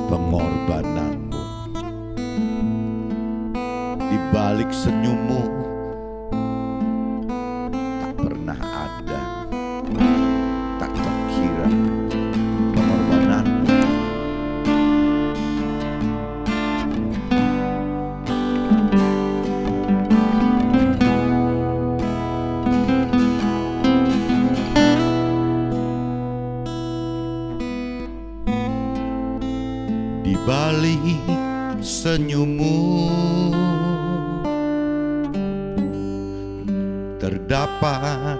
pengorbananmu, di balik senyummu tak pernah ada, tak terkira pengorbananmu. Di balik senyummu terdapat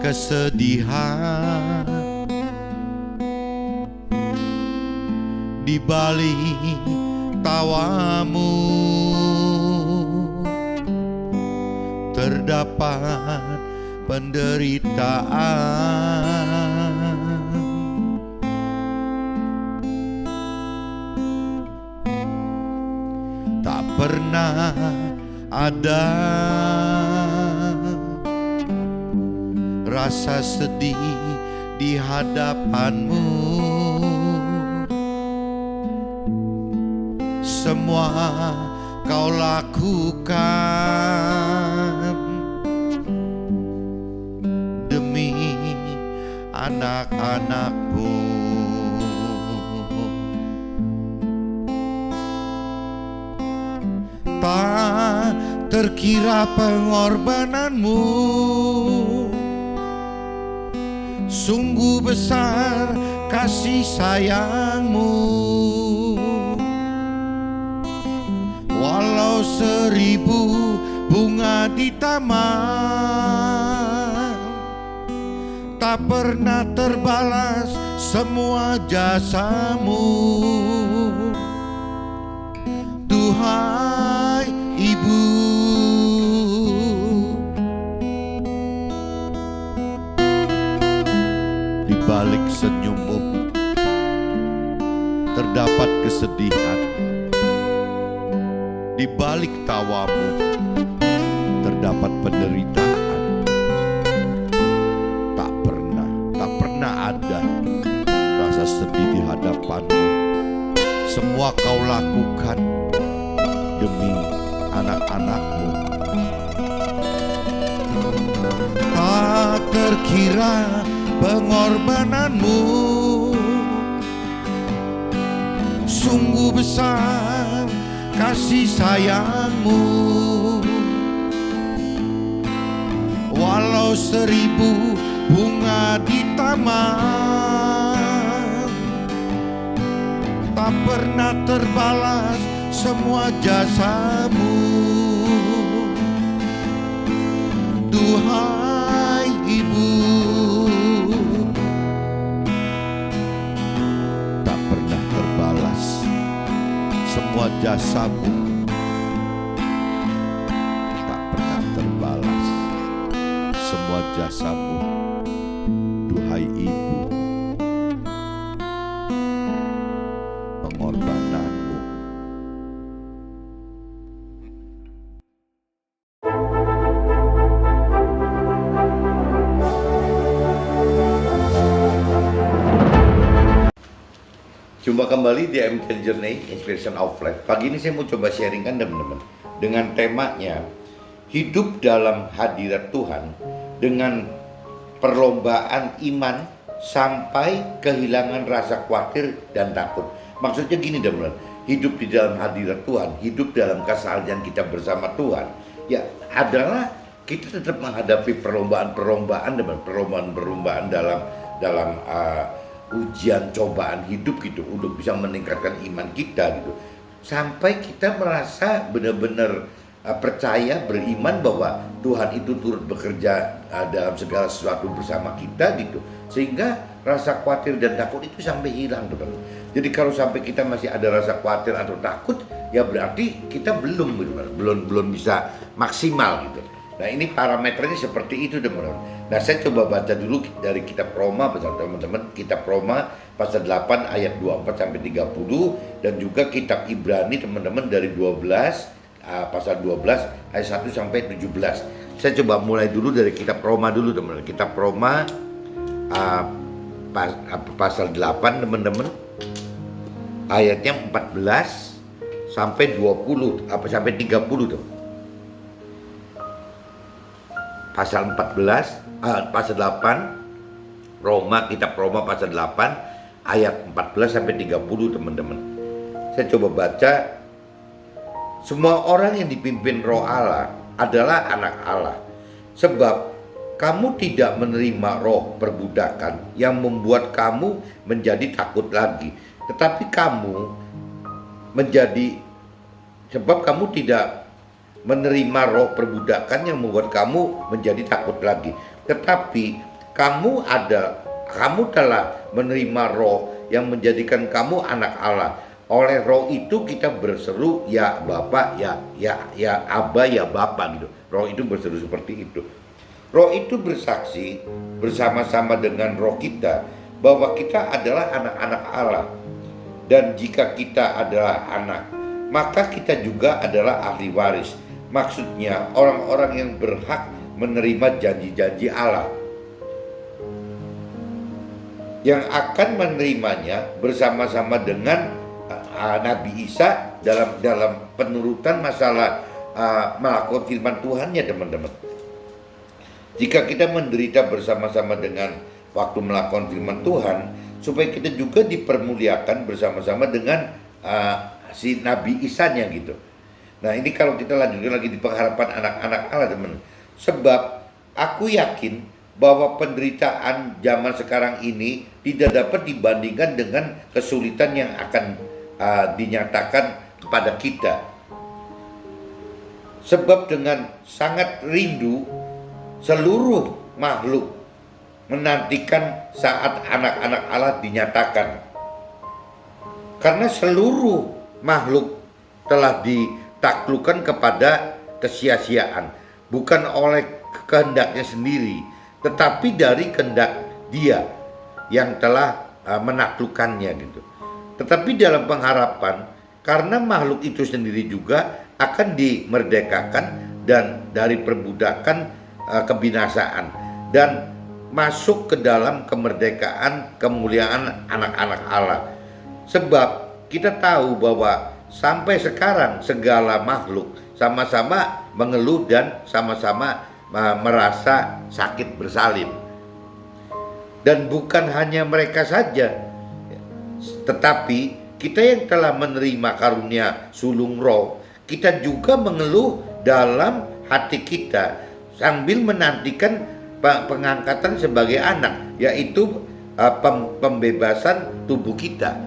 kesedihan, di balik tawamu terdapat penderitaan. Tak pernah ada rasa sedih di hadapanmu. Semua kau lakukan demi anak-anakmu. Tak terkira pengorbananmu, sungguh besar kasih sayangmu. Walau 1000 bunga di taman, tak pernah terbalas semua jasamu. Duhai Ibu, di balik senyummu terdapat kesedihan, di balik tawamu terdapat penderitaan. Tak pernah ada rasa sedih di hadapanmu. Semua kau lakukan demi anak-anakmu. Tak terkira pengorbananmu, sungguh besar kasih sayangmu. Walau 1000 bunga di taman, tak pernah terbalas semua jasamu. Duhai Ibu, tak pernah terbalas semua jasamu. Tak pernah terbalas semua jasamu. Duhai Ibu, pengorbananmu. Jumpa kembali di MT Journey Inspiration of Life. Pagi ini saya mau coba sharingkan teman-teman dengan temanya hidup dalam hadirat Tuhan dengan perlombaan iman sampai kehilangan rasa khawatir dan takut. Maksudnya gini teman-teman, hidup di dalam hadirat Tuhan, hidup dalam keseharian kita bersama Tuhan, ya adalah kita tetap menghadapi perlombaan-perlombaan dalam ujian cobaan hidup gitu, untuk bisa meningkatkan iman kita gitu, sampai kita merasa benar-benar percaya, beriman bahwa Tuhan itu turut bekerja dalam segala sesuatu bersama kita gitu, sehingga rasa khawatir dan takut itu sampai hilang teman. Jadi kalau sampai kita masih ada rasa khawatir atau takut, ya berarti kita belum bisa maksimal gitu. Nah ini parameternya seperti itu teman-teman. Nah saya coba baca dulu dari kitab Roma teman-teman, kitab Roma pasal 8 ayat 24 sampai 30, dan juga kitab Ibrani teman-teman dari 12 pasal 12 ayat 1 sampai 17. Saya coba mulai dulu dari kitab Roma dulu teman-teman. Kitab Roma pasal 8 teman-teman ayatnya 14 sampai 20 apa sampai 30 tuh. Pasal 14 pasal 8 kitab Roma pasal 8 ayat 14 sampai 30 teman-teman. Saya coba baca. Semua orang yang dipimpin Roh Allah adalah anak Allah. Sebab kamu tidak menerima roh perbudakan yang membuat kamu menjadi takut lagi, tetapi kamu tidak menerima roh perbudakan yang membuat kamu menjadi takut lagi, tetapi kamu telah menerima roh yang menjadikan kamu anak Allah. Oleh roh itu kita berseru, ya Bapa, ya Aba, ya Bapa gitu. Roh itu berseru seperti itu. Roh itu bersaksi bersama-sama dengan roh kita bahwa kita adalah anak-anak Allah. Dan jika kita adalah anak, maka kita juga adalah ahli waris. Maksudnya orang-orang yang berhak menerima janji-janji Allah, yang akan menerimanya bersama-sama dengan Nabi Isa dalam penurutan masalah melakukan firman Tuhannya, teman-teman. Jika kita menderita bersama-sama dengan waktu melakukan firman Tuhan, supaya kita juga dipermuliakan bersama-sama dengan si Nabi Isa-nya gitu. Nah, ini kalau kita lanjutkan lagi di pengharapan anak-anak Allah, teman. Sebab aku yakin bahwa penderitaan zaman sekarang ini tidak dapat dibandingkan dengan kesulitan yang akan dinyatakan kepada kita. Sebab dengan sangat rindu seluruh makhluk menantikan saat anak-anak Allah dinyatakan. Karena seluruh makhluk telah ditaklukkan kepada kesia-siaan, bukan oleh kehendaknya sendiri, tetapi dari kehendak Dia yang telah menaklukkannya gitu. Tetapi dalam pengharapan, karena makhluk itu sendiri juga akan dimerdekakan dan dari perbudakan kebinasaan dan masuk ke dalam kemerdekaan kemuliaan anak-anak Allah. Sebab kita tahu bahwa sampai sekarang segala makhluk sama-sama mengeluh dan sama-sama merasa sakit bersalin. Dan bukan hanya mereka saja, tetapi kita yang telah menerima karunia sulung roh, kita juga mengeluh dalam hati kita sambil menantikan pengangkatan sebagai anak, yaitu pembebasan tubuh kita.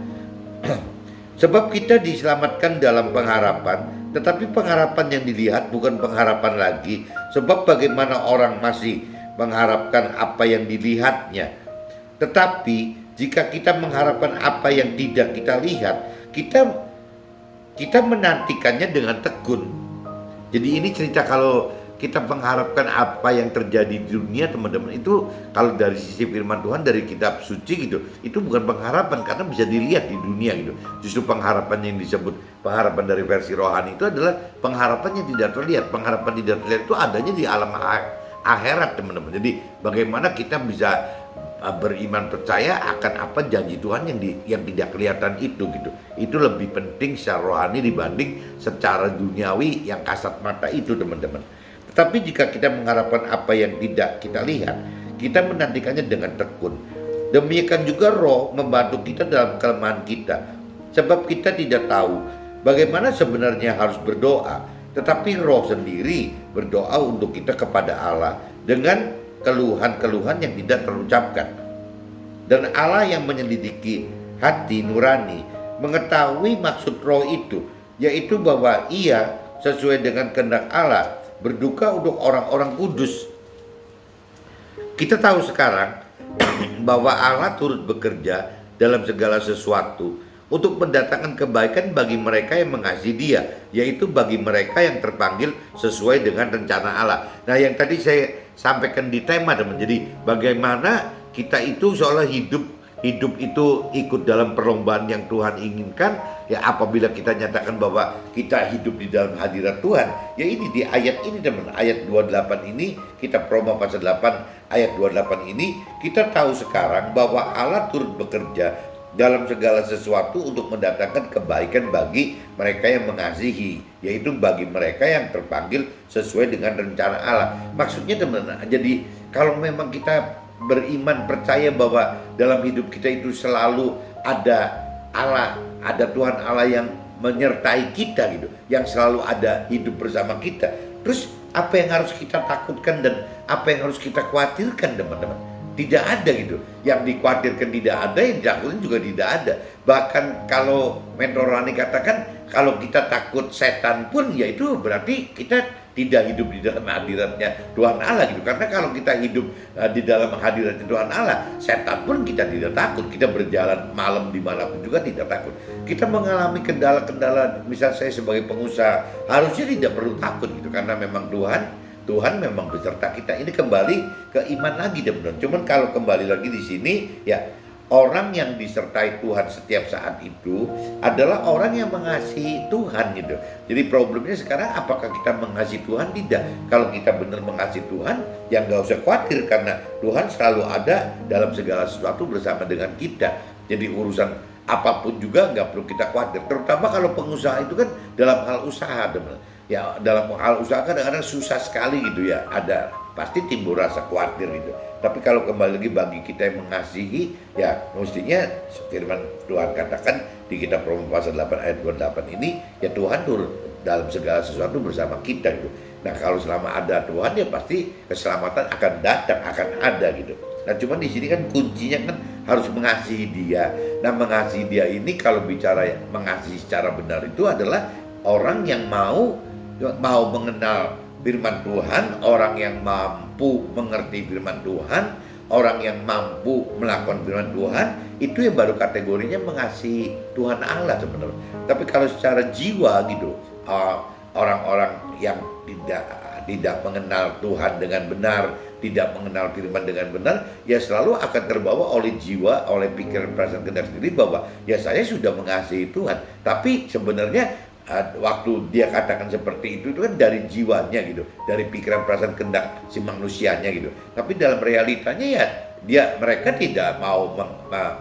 Sebab kita diselamatkan dalam pengharapan, tetapi pengharapan yang dilihat bukan pengharapan lagi. Sebab bagaimana orang masih mengharapkan apa yang dilihatnya. Tetapi jika kita mengharapkan apa yang tidak kita lihat, kita menantikannya dengan tekun. Jadi ini cerita kalau kita mengharapkan apa yang terjadi di dunia, teman-teman, itu kalau dari sisi firman Tuhan dari kitab suci gitu, itu bukan pengharapan karena bisa dilihat di dunia gitu. Justru pengharapan yang disebut pengharapan dari versi rohani itu adalah pengharapan yang tidak terlihat. Pengharapan tidak terlihat itu adanya di alam akhirat, teman-teman. Jadi bagaimana kita bisa beriman percaya akan apa janji Tuhan yang tidak kelihatan itu gitu. Itu lebih penting secara rohani dibanding secara duniawi yang kasat mata itu, teman-teman. Tapi jika kita mengharapkan apa yang tidak kita lihat, kita menantikannya dengan tekun. Demikian juga roh membantu kita dalam kelemahan kita. Sebab kita tidak tahu bagaimana sebenarnya harus berdoa, tetapi roh sendiri berdoa untuk kita kepada Allah dengan keluhan-keluhan yang tidak terucapkan. Dan Allah yang menyelidiki hati nurani mengetahui maksud roh itu, yaitu bahwa Ia sesuai dengan kehendak Allah berduka untuk orang-orang kudus. Kita tahu sekarang bahwa Allah turut bekerja dalam segala sesuatu untuk mendatangkan kebaikan bagi mereka yang mengasihi Dia, yaitu bagi mereka yang terpanggil sesuai dengan rencana Allah. Nah, yang tadi saya sampaikan di tema, teman. Jadi bagaimana kita itu seolah hidup itu ikut dalam perlombaan yang Tuhan inginkan. Ya, apabila kita nyatakan bahwa kita hidup di dalam hadirat Tuhan, ya ini di ayat ini, teman, ayat 28 ini, kita Roma pasal 8 ayat 28 ini, kita tahu sekarang bahwa Allah turut bekerja dalam segala sesuatu untuk mendatangkan kebaikan bagi mereka yang mengasihi, yaitu bagi mereka yang terpanggil sesuai dengan rencana Allah. Maksudnya teman-teman, jadi kalau memang kita beriman percaya bahwa dalam hidup kita itu selalu ada Allah, ada Tuhan Allah yang menyertai kita gitu, yang selalu ada hidup bersama kita. Terus apa yang harus kita takutkan dan apa yang harus kita khawatirkan, teman-teman? Tidak ada gitu. Yang dikhawatirkan tidak ada, yang ditakutin juga tidak ada. Bahkan kalau Mentor Rani katakan, kalau kita takut setan pun, ya itu berarti kita tidak hidup di dalam hadiratnya Tuhan Allah gitu. Karena kalau kita hidup di dalam hadiratnya Tuhan Allah, setan pun kita tidak takut. Kita berjalan malam dimanapun juga tidak takut. Kita mengalami kendala-kendala, misal saya sebagai pengusaha, harusnya tidak perlu takut gitu. Karena memang Tuhan memang beserta kita. Ini kembali ke iman lagi, teman-teman. Cuman kalau kembali lagi di sini, ya orang yang disertai Tuhan setiap saat itu adalah orang yang mengasihi Tuhan gitu. Jadi problemnya sekarang apakah kita mengasihi Tuhan? Tidak. Kalau kita benar mengasihi Tuhan, ya nggak usah khawatir karena Tuhan selalu ada dalam segala sesuatu bersama dengan kita. Jadi urusan apapun juga nggak perlu kita khawatir. Terutama kalau pengusaha itu kan dalam hal usaha, teman-teman. Ya dalam hal usaha kadang-kadang susah sekali gitu ya, ada pasti timbul rasa khawatir gitu. Tapi kalau kembali lagi bagi kita yang mengasihi, ya mestinya firman Tuhan katakan di kitab Roma pasal 8 ayat 28 ini, ya Tuhan turun dalam segala sesuatu bersama kita gitu. Nah kalau selama ada Tuhan, ya pasti keselamatan akan datang, akan ada gitu. Nah cuman di sini kan kuncinya kan harus mengasihi Dia. Nah mengasihi Dia ini kalau bicara mengasihi secara benar itu adalah orang yang mau mengenal firman Tuhan, orang yang mampu mengerti firman Tuhan, orang yang mampu melakukan firman Tuhan, itu yang baru kategorinya mengasihi Tuhan Allah sebenarnya. Tapi kalau secara jiwa gitu, orang-orang yang tidak mengenal Tuhan dengan benar, tidak mengenal firman dengan benar, ya selalu akan terbawa oleh jiwa, oleh pikiran, perasaan, kehendak sendiri bahwa ya saya sudah mengasihi Tuhan. Tapi sebenarnya waktu dia katakan seperti itu kan dari jiwanya gitu, dari pikiran, perasaan, kehendak si manusianya gitu. Tapi dalam realitanya ya mereka tidak mau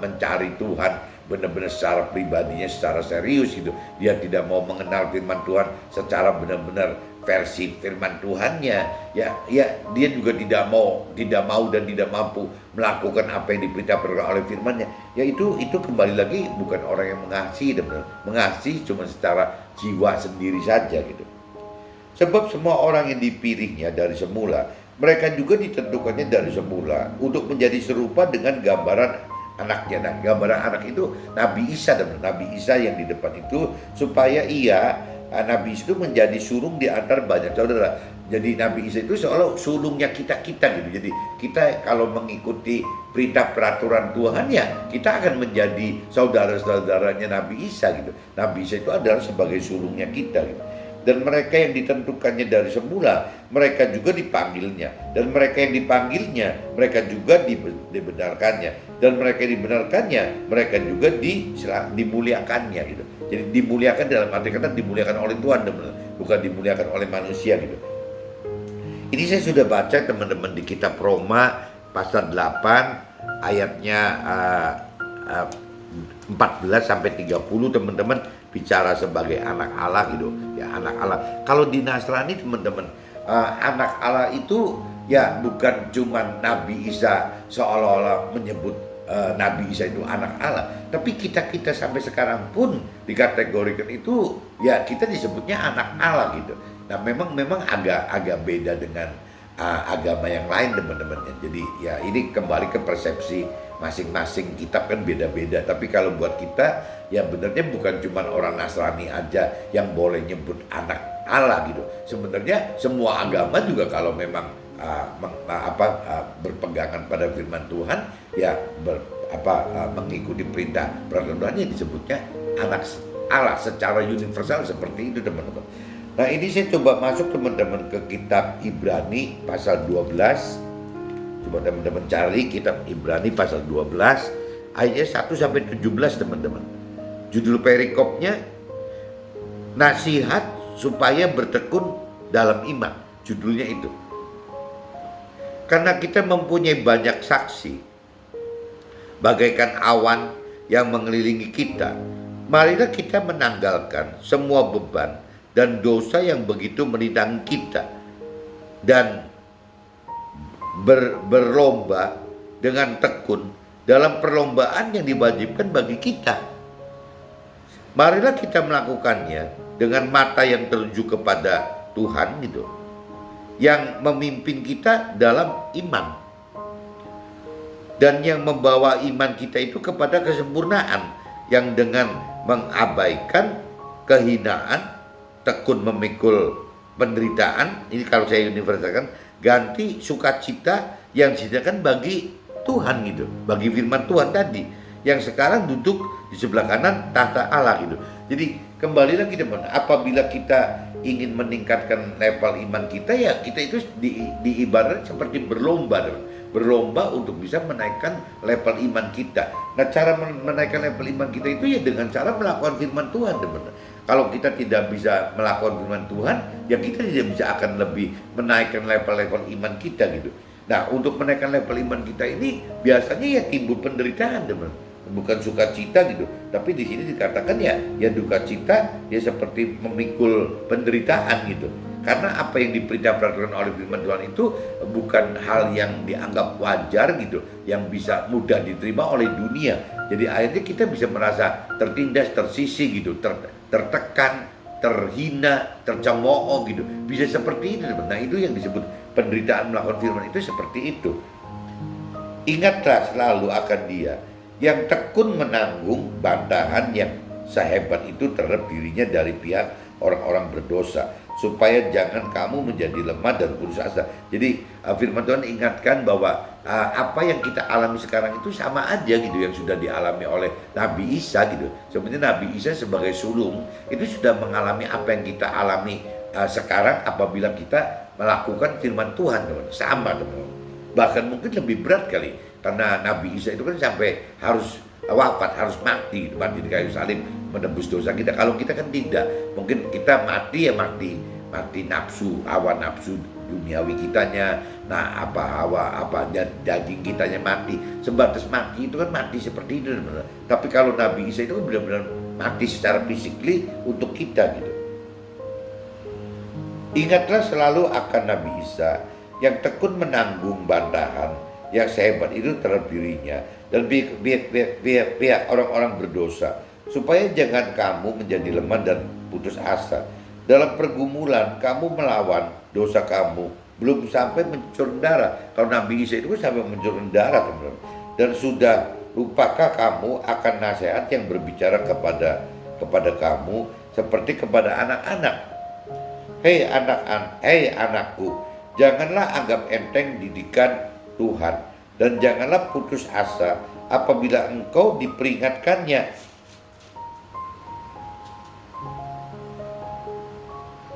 mencari Tuhan benar-benar secara pribadinya, secara serius gitu. Dia tidak mau mengenal firman Tuhan secara benar-benar versi firman Tuhannya. Ya dia juga tidak mau dan tidak mampu melakukan apa yang diperintahkan oleh firman-Nya. Ya itu kembali lagi bukan orang yang mengasihi, mengasihi cuma secara jiwa sendiri saja gitu. Sebab semua orang yang dipilihnya dari semula, mereka juga ditentukannya dari semula untuk menjadi serupa dengan gambaran anaknya. Nah, gambaran anak itu Nabi Isa, dan Nabi Isa yang di depan itu supaya Nabi Isa itu menjadi sulung di antara banyak saudara. Jadi Nabi Isa itu seolah sulungnya kita gitu. Jadi kita kalau mengikuti perintah peraturan Tuhan, ya kita akan menjadi saudara-saudaranya Nabi Isa gitu. Nabi Isa itu adalah sebagai sulungnya kita gitu. Dan mereka yang ditentukannya dari semula, mereka juga dipanggilnya. Dan mereka yang dipanggilnya, mereka juga dibenarkannya. Dan mereka yang dibenarkannya, mereka juga dimuliakannya gitu. Jadi dimuliakan dalam arti kata dimuliakan oleh Tuhan, bukan dimuliakan oleh manusia gitu. Ini saya sudah baca teman-teman di kitab Roma pasal 8 ayatnya 14 sampai 30, teman-teman, bicara sebagai anak Allah gitu. Ya anak Allah. Kalau di Nasrani teman-teman, anak Allah itu ya bukan cuma Nabi Isa seolah-olah menyebut Nabi Isa itu anak Allah, tapi kita sampai sekarang pun dikategorikan itu ya kita disebutnya anak Allah gitu. Nah memang agak beda dengan agama yang lain, teman-teman. Jadi ya ini kembali ke persepsi masing-masing kitab kan beda-beda. Tapi kalau buat kita ya benernya bukan cuma orang Nasrani aja yang boleh nyebut anak Allah gitu. Sebenarnya semua agama juga kalau memang berpegangan pada firman Tuhan, ya mengikuti perintah peraturan Tuhan, yang disebutnya anak Allah secara universal seperti itu, teman-teman. Nah ini saya coba masuk teman-teman ke kitab Ibrani pasal 12. Coba teman-teman cari kitab Ibrani pasal 12 ayatnya 1 sampai 17, teman-teman. Judul perikopnya nasihat supaya bertekun dalam iman. Judulnya itu. Karena kita mempunyai banyak saksi bagaikan awan yang mengelilingi kita, marilah kita menanggalkan semua beban dan dosa yang begitu menindang kita dan berlomba dengan tekun dalam perlombaan yang diwajibkan bagi kita. Marilah kita melakukannya dengan mata yang tertuju kepada Tuhan gitu, yang memimpin kita dalam iman dan yang membawa iman kita itu kepada kesempurnaan, yang dengan mengabaikan kehinaan, tekun memikul penderitaan, ini kalau saya universalkan, ganti sukacita yang disediakan bagi Tuhan gitu, bagi firman Tuhan tadi, yang sekarang duduk di sebelah kanan tahta Allah gitu. Jadi kembali lagi teman, apabila kita ingin meningkatkan level iman kita, ya kita itu diibaratkan seperti berlomba teman. Berlomba untuk bisa menaikkan level iman kita. Nah, cara menaikkan level iman kita itu ya dengan cara melakukan firman Tuhan teman. Kalau kita tidak bisa melakukan firman Tuhan, ya kita tidak bisa akan lebih menaikkan level-level iman kita gitu. Nah, untuk menaikkan level iman kita ini biasanya ya timbul penderitaan teman, bukan sukacita gitu. Tapi di sini dikatakan ya duka cita ya seperti memikul penderitaan gitu. Karena apa yang diperintahkan oleh firman Tuhan itu bukan hal yang dianggap wajar gitu, yang bisa mudah diterima oleh dunia. Jadi akhirnya kita bisa merasa tertindas, tersisih gitu, tertekan, terhina, tercemooh gitu. Bisa seperti itu. Nah, itu yang disebut penderitaan melakukan firman itu seperti itu. Ingatlah selalu akan Dia yang tekun menanggung bantahan yang sehebat itu terhadap dirinya dari pihak orang-orang berdosa, supaya jangan kamu menjadi lemah dan putus asa. Jadi firman Tuhan ingatkan bahwa apa yang kita alami sekarang itu sama aja gitu yang sudah dialami oleh Nabi Isa gitu. Sebenarnya Nabi Isa sebagai sulung itu sudah mengalami apa yang kita alami sekarang apabila kita melakukan firman Tuhan, teman. Sama teman. Bahkan mungkin lebih berat kali, karena Nabi Isa itu kan sampai harus wafat, harus mati di kayu salib menebus dosa kita. Kalau kita kan tidak, mungkin kita mati ya mati nafsu, hawa nafsu duniawi kitanya, nah apa daging kitanya mati, sebatas mati itu kan mati seperti itu benar. Tapi kalau Nabi Isa itu kan benar-benar mati secara fisikly untuk kita gitu. Ingatlah selalu akan Nabi Isa yang tekun menanggung bantahan yang sehebat itu terhadap dirinya dan pihak orang-orang berdosa, supaya jangan kamu menjadi lemah dan putus asa. Dalam pergumulan kamu melawan dosa kamu, belum sampai mencurahkan darah. Kalau Nabi Isa itu sampai mencurahkan darah, teman-teman. Dan sudah lupakah kamu akan nasihat yang berbicara kepada kamu seperti kepada anak-anak? Hei anakku, janganlah anggap enteng didikan Tuhan, dan janganlah putus asa apabila engkau diperingatkannya.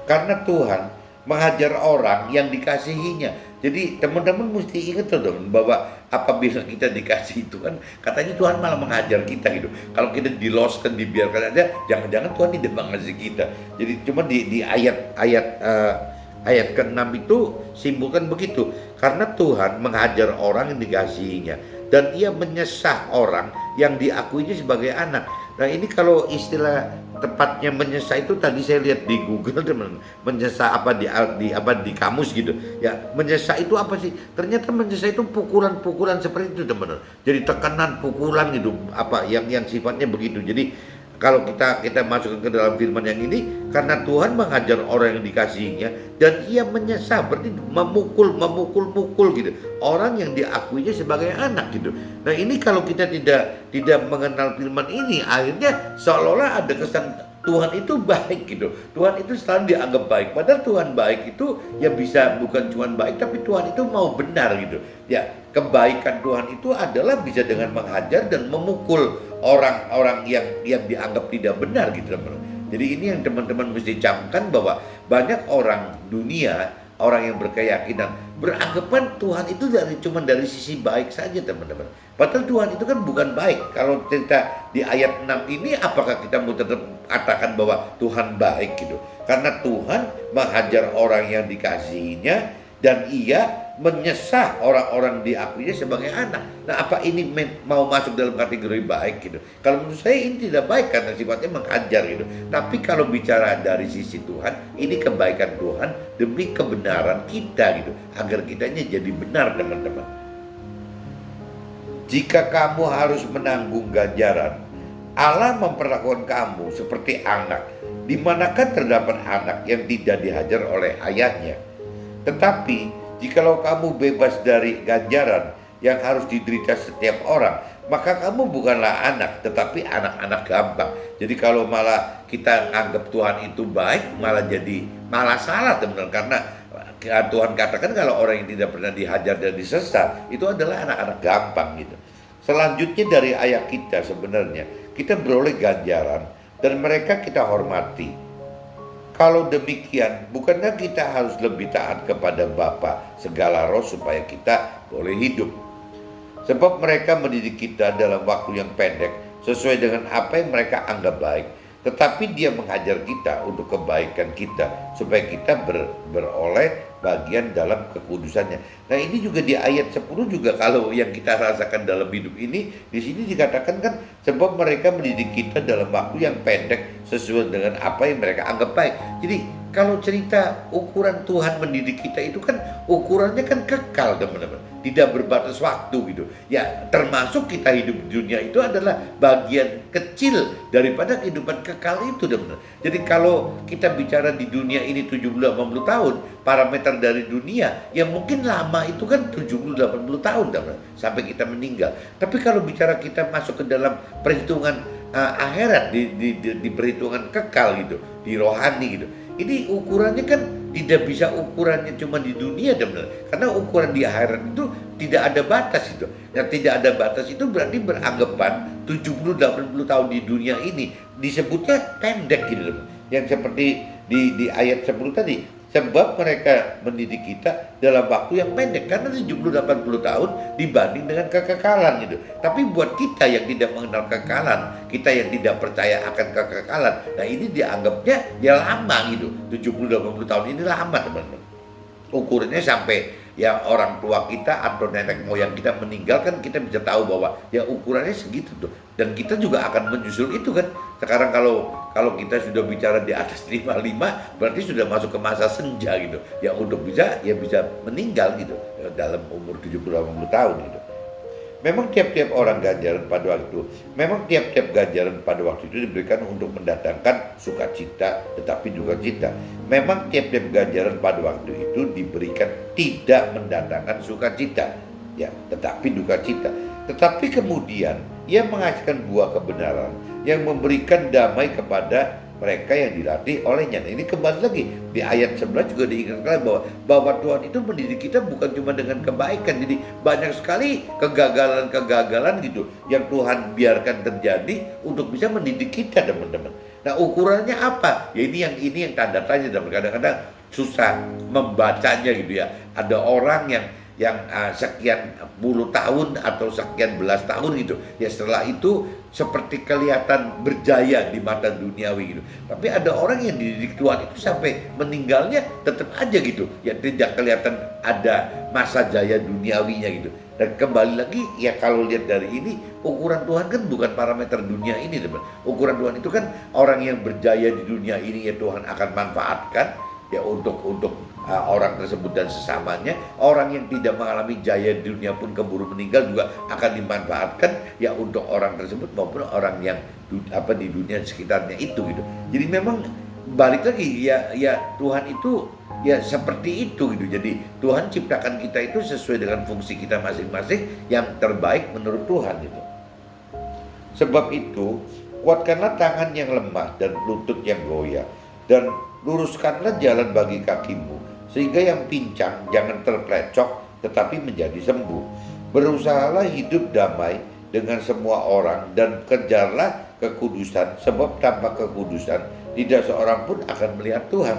Karena Tuhan menghajar orang yang dikasihinya. Jadi teman-teman mesti ingat tuh teman, bahwa apabila kita dikasih Tuhan, katanya Tuhan malah menghajar kita gitu. Kalau kita diloskan, dibiarkan aja, jangan-jangan Tuhan tidak mengasihi kita. Jadi cuma di ayat ke-6 itu simpulkan begitu. Karena Tuhan menghajar orang yang dikasihinya, dan Ia menyesah orang yang diakuinya sebagai anak. Nah, ini kalau istilah tepatnya menyesah itu tadi saya lihat di Google, teman. Menyesah apa di kamus gitu. Ya, menyesah itu apa sih? Ternyata menyesah itu pukulan-pukulan seperti itu, teman. Jadi tekanan, pukulan gitu, apa yang sifatnya begitu. Jadi kalau kita masuk ke dalam firman yang ini, karena Tuhan mengajar orang yang dikasihinya dan Ia menyesah, berarti memukul gitu orang yang diakuinya sebagai anak gitu. Nah, ini kalau kita tidak mengenal firman ini, akhirnya seolah-olah ada kesan Tuhan itu baik gitu. Tuhan itu selalu dianggap baik. Padahal Tuhan baik itu ya bisa bukan cuma baik, tapi Tuhan itu mau benar gitu. Ya, kebaikan Tuhan itu adalah bisa dengan menghajar dan memukul orang-orang yang dianggap tidak benar gitu, teman-teman. Jadi ini yang teman-teman mesti camkan, bahwa banyak orang dunia, orang yang berkeyakinan beranggapan Tuhan itu cuma dari sisi baik saja, teman-teman. Padahal Tuhan itu kan bukan baik. Kalau kita di ayat 6 ini, apakah kita mau tetap katakan bahwa Tuhan baik gitu? Karena Tuhan menghajar orang yang dikasihinya, dan ia menyesah orang-orang diakuinya sebagai anak. Nah, apa ini mau masuk dalam kategori baik gitu? Kalau menurut saya ini tidak baik karena sifatnya mengajar gitu. Tapi kalau bicara dari sisi Tuhan, ini kebaikan Tuhan demi kebenaran kita gitu, agar kitanya jadi benar, teman-teman. Jika kamu harus menanggung ganjaran, Allah memperlakukan kamu seperti anak. Di manakah terdapat anak yang tidak dihajar oleh ayahnya? Tetapi jikalau kamu bebas dari ganjaran yang harus diderita setiap orang, maka kamu bukanlah anak, tetapi anak-anak gampang. Jadi kalau malah kita anggap Tuhan itu baik, malah salah, teman-teman. Karena Tuhan katakan kalau orang yang tidak pernah dihajar dan disesat itu adalah anak-anak gampang gitu. Selanjutnya dari ayat kita, sebenarnya kita beroleh ganjaran dan mereka kita hormati. Kalau demikian, bukankah kita harus lebih taat kepada Bapa segala roh supaya kita boleh hidup? Sebab mereka mendidik kita dalam waktu yang pendek sesuai dengan apa yang mereka anggap baik. Tetapi dia mengajar kita untuk kebaikan kita supaya kita beroleh bagian dalam kekudusannya. Nah, ini juga di ayat 10 juga, kalau yang kita rasakan dalam hidup ini, di sini dikatakan kan, sebab mereka mendidik kita dalam waktu yang pendek sesuai dengan apa yang mereka anggap baik. Jadi kalau cerita ukuran Tuhan mendidik kita itu kan ukurannya kan kekal, teman-teman, tidak berbatas waktu gitu. Ya, termasuk kita hidup di dunia itu adalah bagian kecil daripada kehidupan kekal itu, teman-teman. Jadi kalau kita bicara di dunia ini 70-80 tahun, parameter dari dunia yang mungkin lama itu kan 70-80 tahun, teman-teman, sampai kita meninggal. Tapi kalau bicara kita masuk ke dalam perhitungan akhirat, di perhitungan kekal gitu, di rohani gitu, ini ukurannya kan tidak bisa ukurannya cuma di dunia, teman-teman. Karena ukuran di akhirat itu tidak ada batas itu. Yang tidak ada batas itu berarti beranggapan 70-80 tahun di dunia ini disebutnya pendek gitu, teman. Yang seperti di ayat 10 tadi. Sebab mereka mendidik kita dalam waktu yang pendek, karena 70-80 tahun dibanding dengan kekekalan gitu. Tapi buat kita yang tidak mengenal kekekalan, kita yang tidak percaya akan kekekalan, nah ini dianggapnya ya lama gitu. 70-80 tahun ini lama, teman-teman. Ukurannya sampai ya orang tua kita atau nenek moyang kita meninggal kan kita bisa tahu bahwa ya ukurannya segitu tuh. Dan kita juga akan menyusul itu kan. Sekarang kalau kita sudah bicara di atas 55 berarti sudah masuk ke masa senja gitu. Ya untuk bisa meninggal gitu ya, dalam umur 70-80 tahun gitu. Memang tiap-tiap ganjaran pada waktu itu diberikan untuk mendatangkan sukacita, tetapi duka cita. Memang tiap-tiap ganjaran pada waktu itu diberikan tidak mendatangkan sukacita, ya, tetapi duka cita. Tetapi kemudian ia menghasilkan buah kebenaran yang memberikan damai kepada mereka yang dilatih olehnya. Nah, ini kembali lagi di ayat 11 juga diingatkan bahwa Tuhan itu mendidik kita bukan cuma dengan kebaikan. Jadi banyak sekali kegagalan gitu yang Tuhan biarkan terjadi untuk bisa mendidik kita, teman-teman. Nah, ukurannya apa? Ya ini yang tanda tanya, dan kadang-kadang susah membacanya gitu ya. Ada orang yang sekian puluh tahun atau sekian belas tahun gitu ya, setelah itu seperti kelihatan berjaya di mata duniawi gitu. Tapi ada orang yang dididik Tuhan itu sampai meninggalnya tetap aja gitu ya, tidak kelihatan ada masa jaya duniawinya gitu. Dan kembali lagi ya, kalau lihat dari ini, ukuran Tuhan kan bukan parameter dunia ini, teman. Ukuran Tuhan itu kan orang yang berjaya di dunia ini ya Tuhan akan manfaatkan ya untuk orang tersebut dan sesamanya. Orang yang tidak mengalami jaya di dunia pun keburu meninggal juga akan dimanfaatkan ya untuk orang tersebut maupun orang yang di dunia sekitarnya itu gitu. Jadi memang balik lagi ya Tuhan itu ya seperti itu gitu. Jadi Tuhan ciptakan kita itu sesuai dengan fungsi kita masing-masing yang terbaik menurut Tuhan gitu. Sebab itu kuatkanlah tangan yang lemah dan lutut yang goyah, dan luruskanlah jalan bagi kakimu, sehingga yang pincang jangan terplecok tetapi menjadi sembuh. Berusahalah hidup damai dengan semua orang dan kejarlah kekudusan, sebab tanpa kekudusan tidak seorang pun akan melihat Tuhan.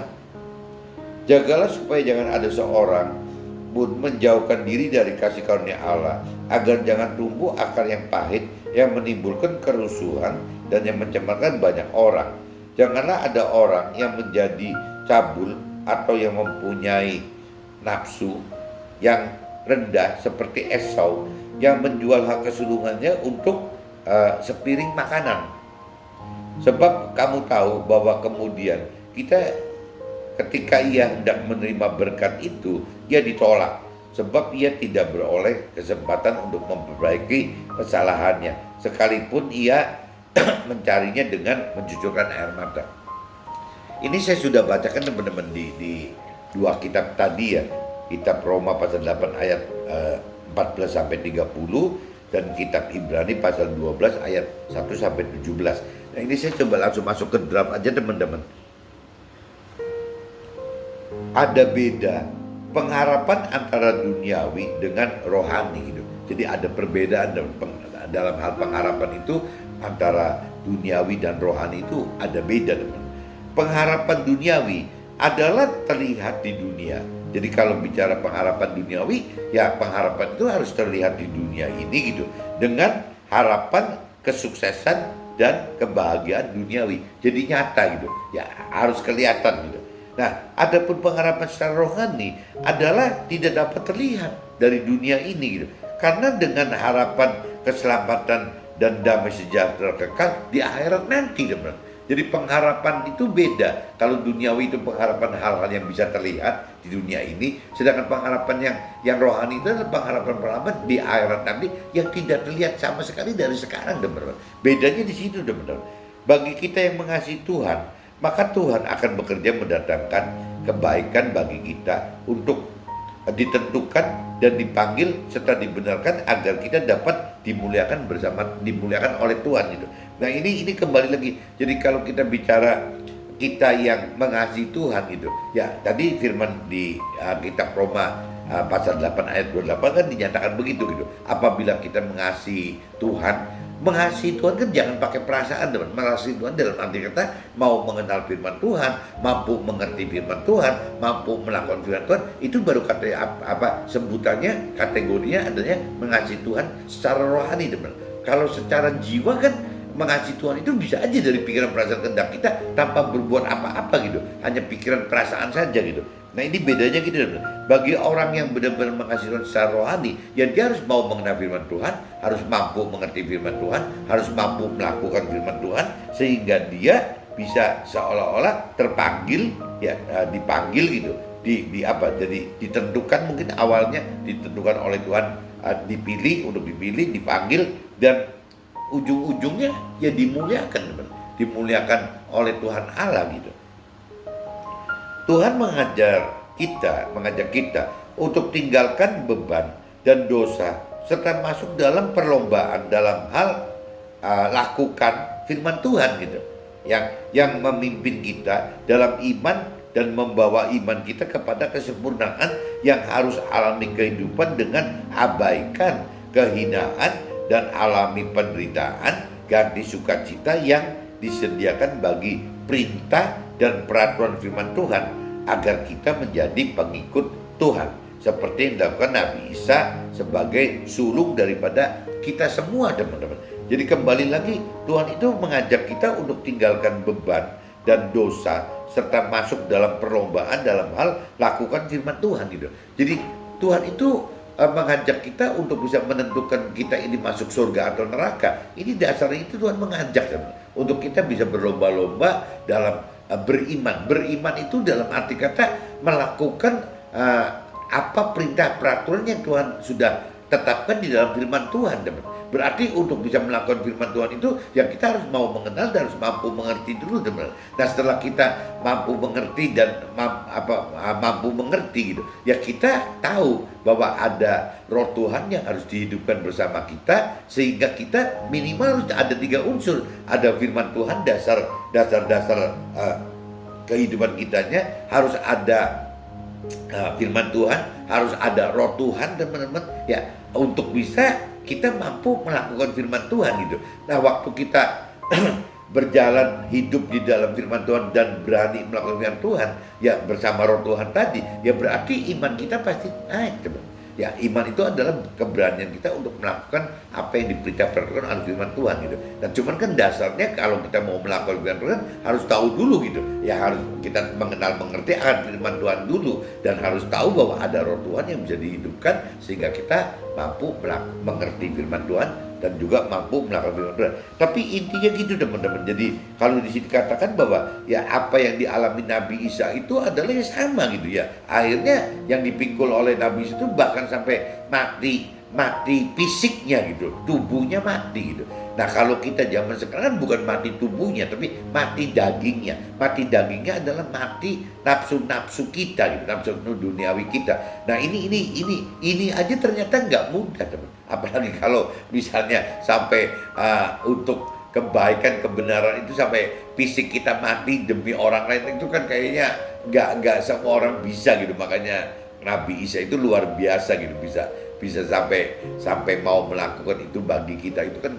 Jagalah supaya jangan ada seorang pun menjauhkan diri dari kasih karunia Allah, agar jangan tumbuh akar yang pahit yang menimbulkan kerusuhan dan yang mencemarkan banyak orang. Janganlah ada orang yang menjadi cabul atau yang mempunyai nafsu yang rendah seperti Esau yang menjual hak kesulungannya untuk sepiring makanan. Sebab kamu tahu bahwa kemudian kita ketika ia hendak menerima berkat itu, ia ditolak sebab ia tidak beroleh kesempatan untuk memperbaiki kesalahannya, sekalipun ia mencarinya dengan mencucurkan air mata. Ini saya sudah bacakan teman-teman di dua kitab tadi ya, kitab Roma pasal 8 ayat 14 sampai 30 dan kitab Ibrani pasal 12 ayat 1 sampai 17. Nah, ini saya coba langsung masuk ke draft aja teman-teman. Ada beda pengharapan antara duniawi dengan rohani gitu. Jadi ada perbedaan dalam hal pengharapan itu antara duniawi dan rohani itu ada beda teman. Pengharapan duniawi adalah terlihat di dunia. Jadi kalau bicara pengharapan duniawi, ya pengharapan itu harus terlihat di dunia ini gitu. Dengan harapan kesuksesan dan kebahagiaan duniawi. Jadi nyata gitu. Ya harus kelihatan gitu. Nah, adapun pengharapan secara rohani adalah tidak dapat terlihat dari dunia ini gitu. Karena dengan harapan keselamatan dan damai sejahtera kekal di akhirat nanti teman. Jadi pengharapan itu beda. Kalau duniawi itu pengharapan hal-hal yang bisa terlihat di dunia ini, sedangkan pengharapan yang rohani itu adalah pengharapan di akhirat nanti yang tidak terlihat sama sekali dari sekarang teman-teman. Bedanya di situ teman-teman. Bagi kita yang mengasihi Tuhan, maka Tuhan akan bekerja mendatangkan kebaikan bagi kita untuk ditentukan dan dipanggil serta dibenarkan agar kita dapat dimuliakan oleh Tuhan gitu. Nah ini kembali lagi. Jadi kalau kita bicara kita yang mengasihi Tuhan gitu, ya tadi firman di kitab Roma pasal 8 ayat 28 kan dinyatakan begitu gitu. Apabila kita mengasihi Tuhan kan jangan pakai perasaan teman. Mengasihi Tuhan dalam arti kata mau mengenal firman Tuhan, mampu mengerti firman Tuhan, mampu melakukan firman Tuhan, itu baru sebutannya, kategorinya adanya mengasihi Tuhan secara rohani teman. Kalau secara jiwa kan mengasihi Tuhan itu bisa aja dari pikiran perasaan kehendak kita tanpa berbuat apa-apa gitu, hanya pikiran perasaan saja gitu. Nah ini bedanya gitu teman. Bagi orang yang benar-benar mengasihi Tuhan secara rohani, ya dia harus mau mengenal firman Tuhan, harus mampu mengerti firman Tuhan, harus mampu melakukan firman Tuhan, sehingga dia bisa seolah-olah terpanggil, ya dipanggil gitu, jadi ditentukan, mungkin awalnya ditentukan oleh Tuhan, untuk dipilih, dipanggil, dan ujung-ujungnya ya dimuliakan teman, dimuliakan oleh Tuhan Allah gitu. Tuhan mengajak kita untuk tinggalkan beban dan dosa serta masuk dalam perlombaan dalam hal lakukan firman Tuhan gitu, yang memimpin kita dalam iman dan membawa iman kita kepada kesempurnaan yang harus alami kehidupan dengan abaikan kehinaan dan alami penderitaan ganti sukacita yang disediakan bagi perintah dan peraturan firman Tuhan agar kita menjadi pengikut Tuhan seperti yang dilakukan Nabi Isa sebagai sulung daripada kita semua teman-teman. Jadi kembali lagi Tuhan itu mengajak kita untuk tinggalkan beban dan dosa serta masuk dalam perlombaan dalam hal lakukan firman Tuhan gitu. Jadi Tuhan itu mengajak kita untuk bisa menentukan kita ini masuk surga atau neraka. Ini dasarnya itu Tuhan mengajak teman, untuk kita bisa berlomba-lomba dalam beriman. Beriman itu dalam arti kata melakukan apa perintah peraturan yang Tuhan sudah tetapkan di dalam firman Tuhan teman. Berarti untuk bisa melakukan firman Tuhan itu ya kita harus mau mengenal dan harus mampu mengerti dulu teman. Nah setelah kita mampu mengerti dan mampu mengerti gitu, ya kita tahu bahwa ada Roh Tuhan yang harus dihidupkan bersama kita, sehingga kita minimal harus ada 3 unsur. Ada firman Tuhan, dasar kehidupan kitanya, harus ada firman Tuhan, harus ada Roh Tuhan teman-teman ya, untuk bisa kita mampu melakukan firman Tuhan gitu. Nah waktu kita berjalan hidup di dalam firman Tuhan dan berani melakukan firman Tuhan ya bersama Roh Tuhan tadi, ya berarti iman kita pasti naik teman. Ya, iman itu adalah keberanian kita untuk melakukan apa yang diperintahkan oleh firman Tuhan gitu. Dan cuman kan dasarnya kalau kita mau melakukan firman Tuhan harus tahu dulu gitu. Ya harus kita mengerti akan firman Tuhan dulu, dan harus tahu bahwa ada roh Tuhan yang bisa dihidupkan sehingga kita mampu mengerti firman Tuhan dan juga mampu melakukan firman Tuhan. Tapi intinya gitu teman-teman. Jadi kalau di sini dikatakan bahwa ya apa yang dialami Nabi Isa itu adalah yang sama gitu ya. Akhirnya yang dipikul oleh Nabi Isa itu bahkan sampai mati fisiknya gitu, tubuhnya mati gitu. Nah kalau kita zaman sekarang kan bukan mati tubuhnya, tapi mati dagingnya. Mati dagingnya adalah mati nafsu-nafsu kita gitu, nafsu duniawi kita. Nah ini aja ternyata nggak mudah teman. Apalagi kalau misalnya sampai untuk kebaikan kebenaran itu sampai fisik kita mati demi orang lain, itu kan kayaknya nggak semua orang bisa gitu. Makanya Nabi Isa itu luar biasa gitu, bisa sampai mau melakukan itu bagi kita, itu kan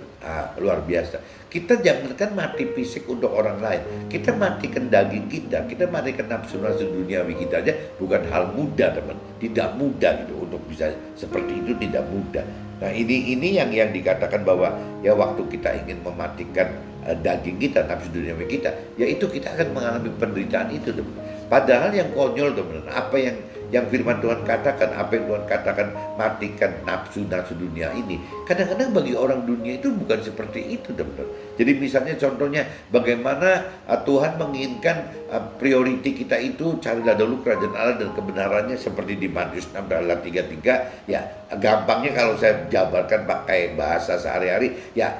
luar biasa. Kita jangankan mati fisik untuk orang lain, kita matikan daging kita matikan nafsu-nafsu duniawi kita aja bukan hal mudah teman, tidak mudah gitu. Untuk bisa seperti itu tidak mudah. Nah ini yang dikatakan bahwa ya waktu kita ingin mematikan daging kita, nafsu duniawi kita, ya itu kita akan mengalami penderitaan itu teman. Padahal yang konyol teman, apa yang firman Tuhan katakan, apa yang Tuhan katakan matikan nafsu dunia ini, kadang-kadang bagi orang dunia itu bukan seperti itu teman-teman. Jadi misalnya contohnya bagaimana Tuhan menginginkan priority kita itu carilah dulu kerajaan Allah dan kebenarannya, seperti di Matius 6 ayat 33. Ya gampangnya kalau saya jabarkan pakai bahasa sehari-hari ya,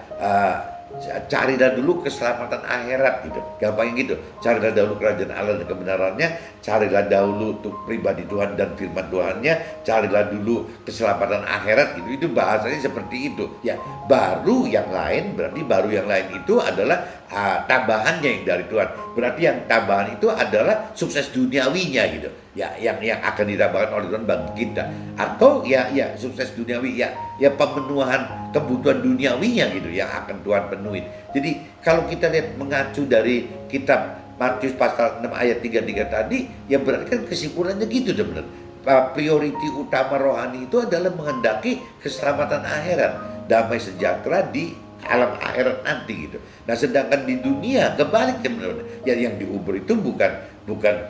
carilah dulu keselamatan akhirat gitu, gampangnya gitu. Carilah dahulu kerajaan Allah dan kebenarannya, carilah dahulu untuk pribadi Tuhan dan firman Tuhannya, carilah dulu keselamatan akhirat gitu. Itu bahasanya seperti itu ya. Baru yang lain, berarti baru yang lain itu adalah tambahannya yang dari Tuhan. Berarti yang tambahan itu adalah sukses duniawinya gitu ya, yang akan ditambahkan oleh Tuhan bagi kita. Atau ya sukses duniawi ya pemenuhan kebutuhan duniawinya gitu yang akan Tuhan penuhin. Jadi kalau kita lihat mengacu dari kitab Matius pasal 6 ayat 33 tadi, ya berarti kan kesimpulannya gitu teman-teman. Prioriti utama rohani itu adalah menghendaki keselamatan akhirat, damai sejahtera di alam akhirat nanti gitu. Nah sedangkan di dunia kebalik teman-teman, ya yang diuber itu bukan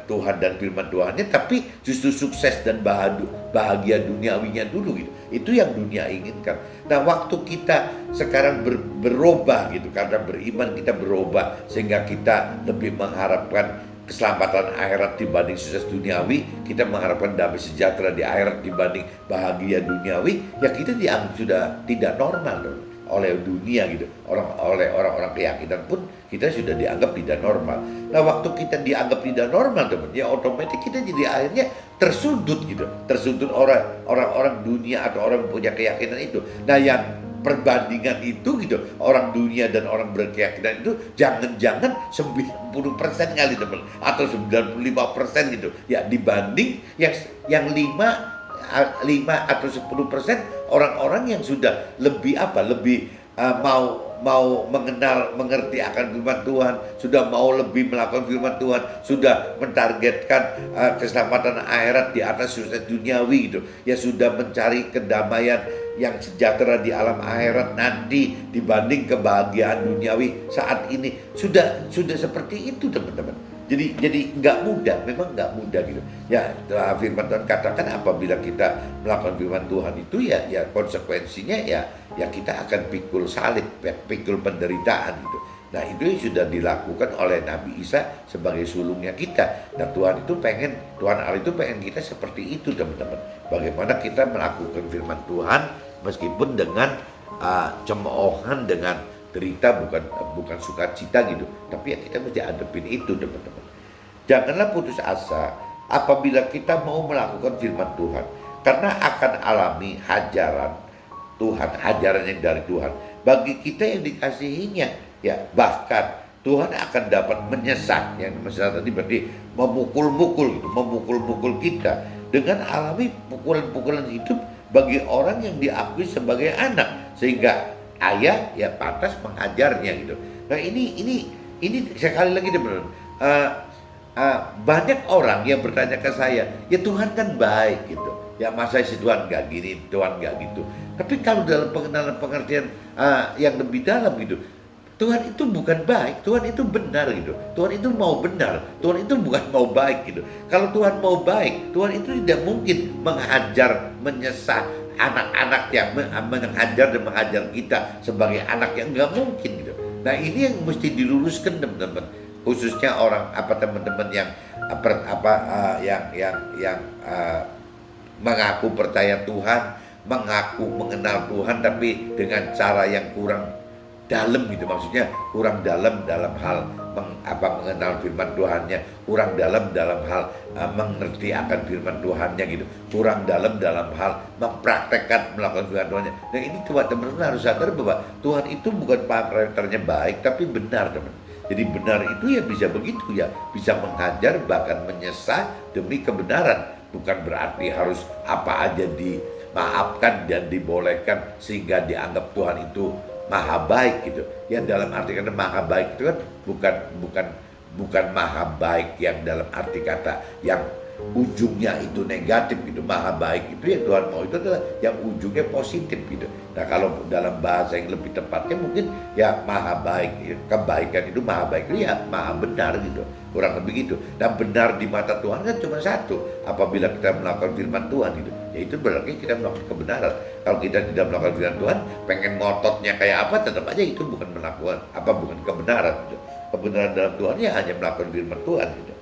Tuhan dan firman Tuhannya, tapi justru sukses dan bahagia duniawinya dulu gitu. Itu yang dunia inginkan. Nah waktu kita sekarang berubah gitu, karena beriman kita berubah sehingga kita lebih mengharapkan keselamatan akhirat dibanding sukses duniawi, kita mengharapkan damai sejahtera di akhirat dibanding bahagia duniawi, ya kita dianggap sudah tidak normal loh oleh dunia gitu. Oleh orang-orang keyakinan pun kita sudah dianggap tidak normal. Nah waktu kita dianggap tidak normal teman, ya otomatis kita jadi akhirnya tersudut gitu, tersudut orang-orang dunia atau orang punya keyakinan itu. Nah yang perbandingan itu gitu, orang dunia dan orang berkeyakinan itu jangan-jangan 90% kali teman, atau 95% gitu ya, dibanding yang 5 atau 10% orang-orang yang sudah lebih mau mengerti akan firman Tuhan, sudah mau lebih melakukan firman Tuhan, sudah mentargetkan keselamatan akhirat di atas sukses duniawi gitu ya, sudah mencari kedamaian yang sejahtera di alam akhirat nanti dibanding kebahagiaan duniawi saat ini. Sudah seperti itu teman-teman. Jadi nggak mudah, memang nggak mudah gitu ya. Firman Tuhan katakan apabila kita melakukan firman Tuhan itu ya konsekuensinya ya kita akan pikul salib, pikul penderitaan gitu. Nah itu sudah dilakukan oleh Nabi Isa sebagai sulungnya kita. Nah Tuhan Allah itu pengen kita seperti itu teman-teman. Bagaimana kita melakukan firman Tuhan meskipun dengan cemoohan, dengan derita, bukan sukacita gitu. Tapi ya kita mesti hadapin itu teman-teman. Janganlah putus asa apabila kita mau melakukan firman Tuhan, karena akan alami hajaran Tuhan, hajaran yang dari Tuhan bagi kita yang dikasihinya. Ya bahkan Tuhan akan dapat menyesat, yang menyesat tadi berarti memukul kita dengan alami pukulan-pukulan hidup bagi orang yang diakui sebagai anak, sehingga ayah ya pantas mengajarnya gitu. Nah ini sekali lagi teman-teman, banyak orang yang bertanya ke saya, ya Tuhan kan baik gitu, Ya masa sih Tuhan nggak gini, Tuhan nggak gitu. Tapi kalau dalam pengenalan pengertian yang lebih dalam gitu, Tuhan itu bukan baik, Tuhan itu benar gitu. Tuhan itu mau benar, Tuhan itu bukan mau baik gitu. Kalau Tuhan mau baik, Tuhan itu tidak mungkin menghajar, menyesah anak-anak yang menghajar dan mengajar kita sebagai anak, yang nggak mungkin gitu. Nah ini yang mesti diluruskan teman-teman, khususnya orang teman-teman yang mengaku percaya Tuhan, mengaku mengenal Tuhan, tapi dengan cara yang kurang dalam gitu, maksudnya kurang dalam hal mengenal firman Tuhannya, kurang dalam hal mengerti akan firman Tuhannya gitu, kurang dalam hal mempraktekkan melakukan firman Tuhannya. Nah ini teman-teman harus sadar bahwa Tuhan itu bukan parameternya baik tapi benar teman. Jadi benar itu ya bisa begitu ya, bisa menghajar bahkan menyesah demi kebenaran. Bukan berarti harus apa aja dimaafkan dan dibolehkan sehingga dianggap Tuhan itu maha baik gitu. Yang dalam arti kata maha baik itu kan bukan maha baik yang dalam arti kata yang ujungnya itu negatif gitu. Maha baik itu yang Tuhan mau itu adalah yang ujungnya positif gitu. Nah kalau dalam bahasa yang lebih tepatnya mungkin ya maha baik, kebaikan itu maha baik itu ya maha benar gitu, kurang lebih gitu. Dan benar di mata Tuhan kan cuma satu, apabila kita melakukan firman Tuhan gitu, ya itu berarti kita melakukan kebenaran. Kalau kita tidak melakukan firman Tuhan, pengen ngototnya kayak apa, tetap aja itu bukan melakukan bukan kebenaran gitu. Kebenaran dalam Tuhan ya hanya melakukan firman Tuhan gitu.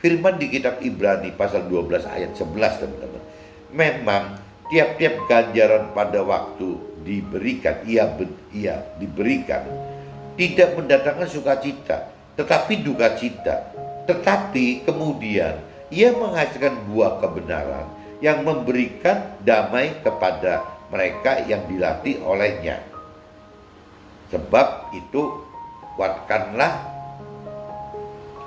Firman di kitab Ibrani pasal 12 ayat 11 teman-teman. Memang tiap-tiap ganjaran pada waktu diberikan, ia diberikan, tidak mendatangkan sukacita, tetapi duka cita. Tetapi kemudian ia menghasilkan buah kebenaran yang memberikan damai kepada mereka yang dilatih olehnya. Sebab itu kuatkanlah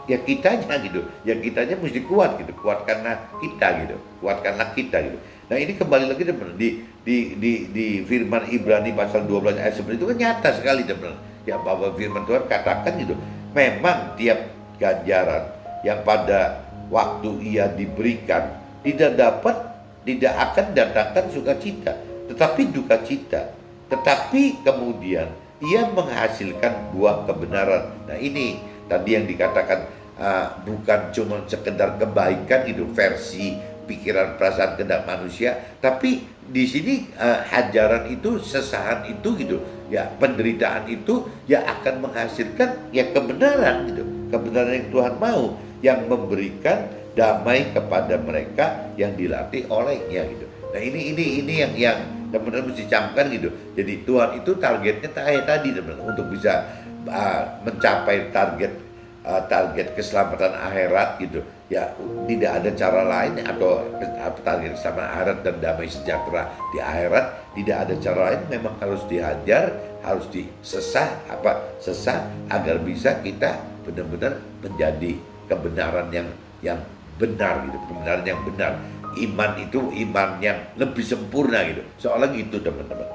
ya kitanya gitu, ya kitanya mesti kuat gitu, kuatkanlah kita gitu. Nah ini kembali lagi teman di firman Ibrani pasal 12 ayat 11 itu kan nyata sekali teman, ya bahwa firman Tuhan katakan gitu, memang tiap ganjaran yang pada waktu ia diberikan tidak akan datangkan sukacita, tetapi duka cita. Tetapi kemudian ia menghasilkan buah kebenaran. Nah ini tadi yang dikatakan bukan cuma sekedar kebaikan itu versi pikiran perasaan kehendak manusia, tapi di sini hajaran itu, sesahan itu gitu ya, penderitaan itu ya akan menghasilkan ya kebenaran gitu, kebenaran yang Tuhan mau, yang memberikan damai kepada mereka yang dilatih olehnya gitu. Nah ini yang teman-teman mesti camkan gitu. Jadi Tuhan itu targetnya tadi teman-teman, untuk bisa mencapai target keselamatan akhirat gitu ya, tidak ada cara lain, atau target keselamatan akhirat dan damai sejahtera di akhirat, tidak ada cara lain, memang harus dihajar, harus disesah agar bisa kita benar-benar menjadi kebenaran yang benar gitu, kebenaran yang benar. Iman itu iman yang lebih sempurna gitu, soalnya gitu teman-teman.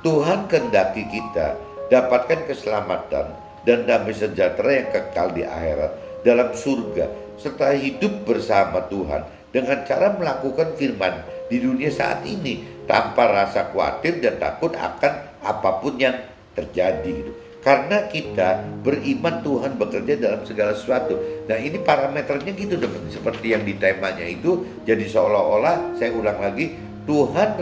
Tuhan kehendaki kita dapatkan keselamatan dan damai sejahtera yang kekal di akhirat dalam surga, serta hidup bersama Tuhan dengan cara melakukan firman di dunia saat ini tanpa rasa khawatir dan takut akan apapun yang terjadi gitu. Karena kita beriman Tuhan bekerja dalam segala sesuatu. Nah ini parameternya gitu teman, seperti yang di temanya itu. Jadi seolah-olah, saya ulang lagi, Tuhan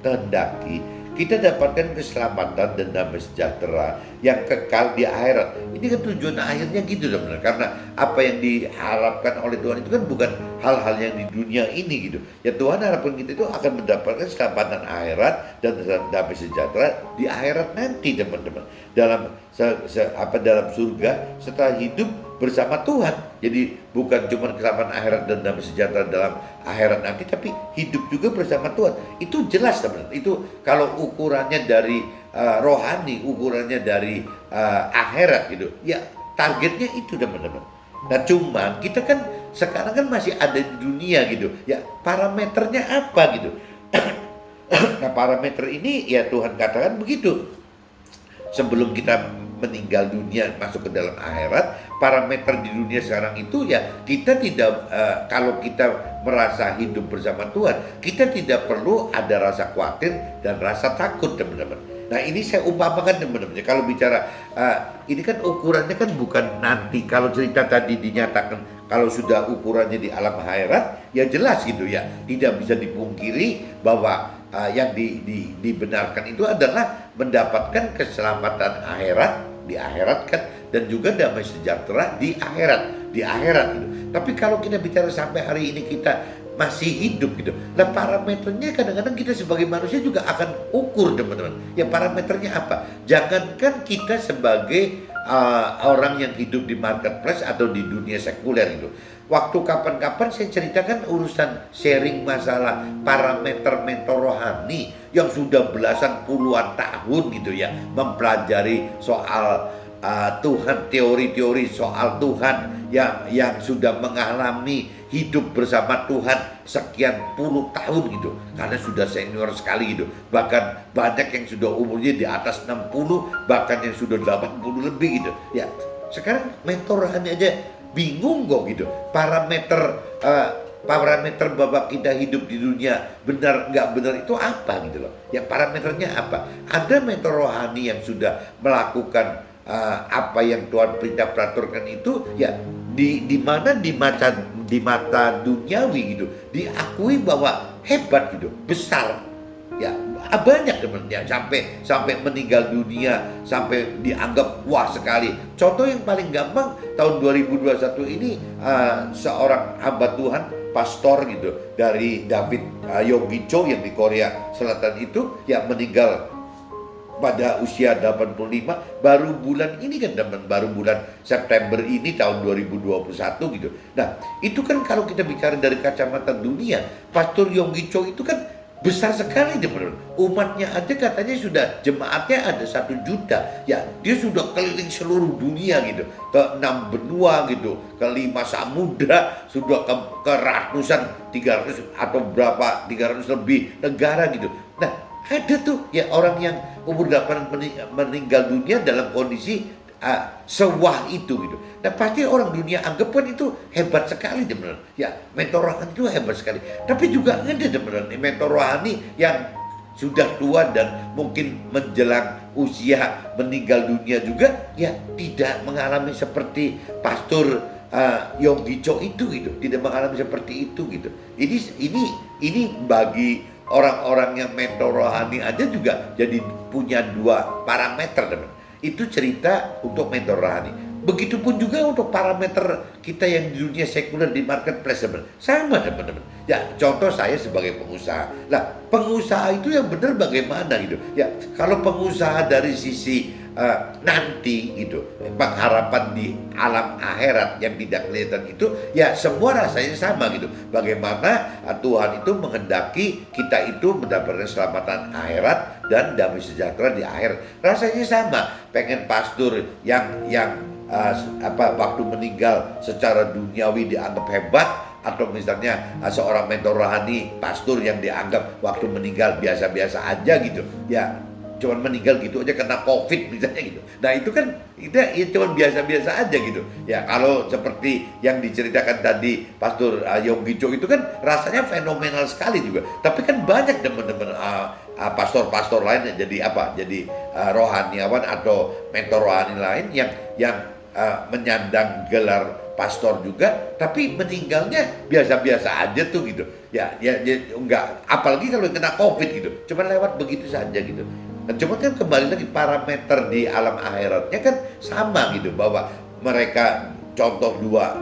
kehendaki kita dapatkan keselamatan dan damai sejahtera yang kekal di akhirat. Ini kan tujuan akhirnya gitu teman, karena apa yang diharapkan oleh Tuhan itu kan bukan hal-hal yang di dunia ini gitu. Ya Tuhan harapkan kita itu akan mendapatkan keselamatan akhirat dan damai sejahtera di akhirat nanti teman-teman. Dalam surga setelah hidup bersama Tuhan. Jadi bukan cuma keselamatan akhirat dan damai sejahtera dalam akhirat nanti, tapi hidup juga bersama Tuhan. Itu jelas teman. Itu kalau ukurannya dari rohani, ukurannya dari akhirat gitu. Ya targetnya itu teman-teman. Nah cuma kita kan sekarang kan masih ada di dunia gitu. Ya parameternya apa gitu. Nah parameter ini ya Tuhan katakan begitu. Sebelum kita meninggal dunia masuk ke dalam akhirat, parameter di dunia sekarang itu ya kita tidak kalau kita merasa hidup bersama Tuhan, kita tidak perlu ada rasa khawatir dan rasa takut, teman-teman. Nah, ini saya umpamakan, teman-teman. Kalau bicara ini kan ukurannya kan bukan nanti. Kalau cerita tadi dinyatakan kalau sudah ukurannya di alam akhirat, ya jelas gitu ya. Tidak bisa dipungkiri bahwa yang dibenarkan itu adalah mendapatkan keselamatan akhirat, di akhirat kan, dan juga damai sejahtera di akhirat gitu. Tapi kalau kita bicara sampai hari ini kita masih hidup gitu, nah parameternya kadang-kadang kita sebagai manusia juga akan ukur, teman-teman. Ya parameternya apa? Jangankan kita sebagai orang yang hidup di marketplace atau di dunia sekuler gitu. Waktu kapan-kapan saya ceritakan urusan sharing masalah parameter mentor rohani yang sudah belasan puluhan tahun gitu ya, mempelajari soal Tuhan, teori-teori soal Tuhan yang sudah mengalami hidup bersama Tuhan sekian puluh tahun gitu, karena sudah senior sekali gitu. Bahkan banyak yang sudah umurnya di atas 60, bahkan yang sudah 80 lebih gitu. Ya, sekarang mentor rohani aja bingung kok gitu. Parameter bahwa kita hidup di dunia benar nggak benar itu apa gitu loh. Ya parameternya apa? Ada mentor rohani yang sudah melakukan apa yang Tuhan perintah peraturkan itu ya di mata duniawi gitu diakui bahwa hebat gitu, besar ya, banyak teman ya, sampai meninggal dunia, sampai dianggap wah sekali. Contoh yang paling gampang tahun 2021 ini seorang hamba Tuhan pastor gitu dari David Yonggi Cho yang di Korea Selatan itu ya meninggal pada usia 85 baru bulan ini kan, teman, baru bulan September ini tahun 2021 gitu. Nah, itu kan kalau kita bicara dari kacamata dunia, Pastor Yonggi Cho itu kan besar sekali, teman. Umatnya aja katanya sudah, jemaatnya ada 1 juta. Ya, dia sudah keliling seluruh dunia gitu, ke 6 benua gitu, ke 5 samudra, sudah ke ratusan, 300 atau berapa, 300 lebih negara gitu. Nah, ada tuh ya orang yang umur 8 meninggal dunia dalam kondisi sewah itu gitu. Nah pasti orang dunia anggapkan itu hebat sekali, teman. Ya mentor rohani itu hebat sekali. Tapi juga ada, teman, mentor rohani yang sudah tua dan mungkin menjelang usia meninggal dunia juga ya tidak mengalami seperti Pastor Yonggi Cho itu gitu. Tidak mengalami seperti itu gitu. Ini bagi orang-orang yang mentor rohani aja juga jadi punya 2 parameter, teman. Itu cerita untuk mentor rohani. Begitupun juga untuk parameter kita yang di dunia sekuler di marketplace, teman. Sama, teman-teman. Ya, contoh saya sebagai pengusaha. Lah, pengusaha itu yang benar bagaimana gitu. Ya, kalau pengusaha dari sisi nanti gitu, pengharapan di alam akhirat yang tidak kelihatan itu ya semua rasanya sama gitu. Bagaimana Tuhan itu menghendaki kita itu mendapatkan keselamatan akhirat dan damai sejahtera di akhir. Rasanya sama. Pengen pastor yang waktu meninggal secara duniawi dianggap hebat, atau misalnya seorang mentor rohani pastor yang dianggap waktu meninggal biasa-biasa aja gitu. Ya cuman meninggal gitu aja kena COVID misalnya gitu. Nah itu kan kita ya cuman biasa-biasa aja gitu. Ya kalau seperti yang diceritakan tadi Pastor Yonggi Cho itu kan rasanya fenomenal sekali juga. Tapi kan banyak teman-teman pastor-pastor lain yang jadi jadi rohaniawan atau mentor rohani lain yang menyandang gelar pastor juga, tapi meninggalnya biasa-biasa aja tuh gitu. Ya enggak, apalagi kalau kena COVID gitu. Cuman lewat begitu saja gitu. Nah, cuma kan kembali lagi parameter di alam akhiratnya kan sama gitu, bahwa mereka contoh dua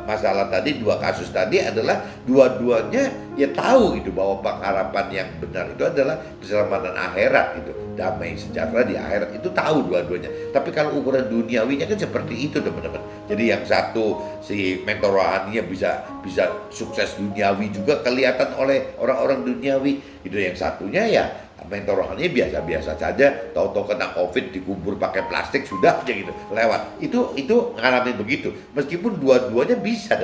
masalah tadi, 2 kasus tadi adalah dua-duanya ya tahu gitu bahwa pengharapan yang benar itu adalah keselamatan akhirat gitu, damai sejahtera di akhirat itu tahu dua-duanya. Tapi kalau ukuran duniawinya kan seperti itu, teman-teman. Jadi yang satu si mentor rohaninya bisa sukses duniawi juga kelihatan oleh orang-orang duniawi. Itu yang satunya ya mentor rohani biasa-biasa saja, tahu-tahu kena COVID dikubur pakai plastik sudah aja gitu lewat. Itu mengalami begitu. Meskipun dua-duanya bisa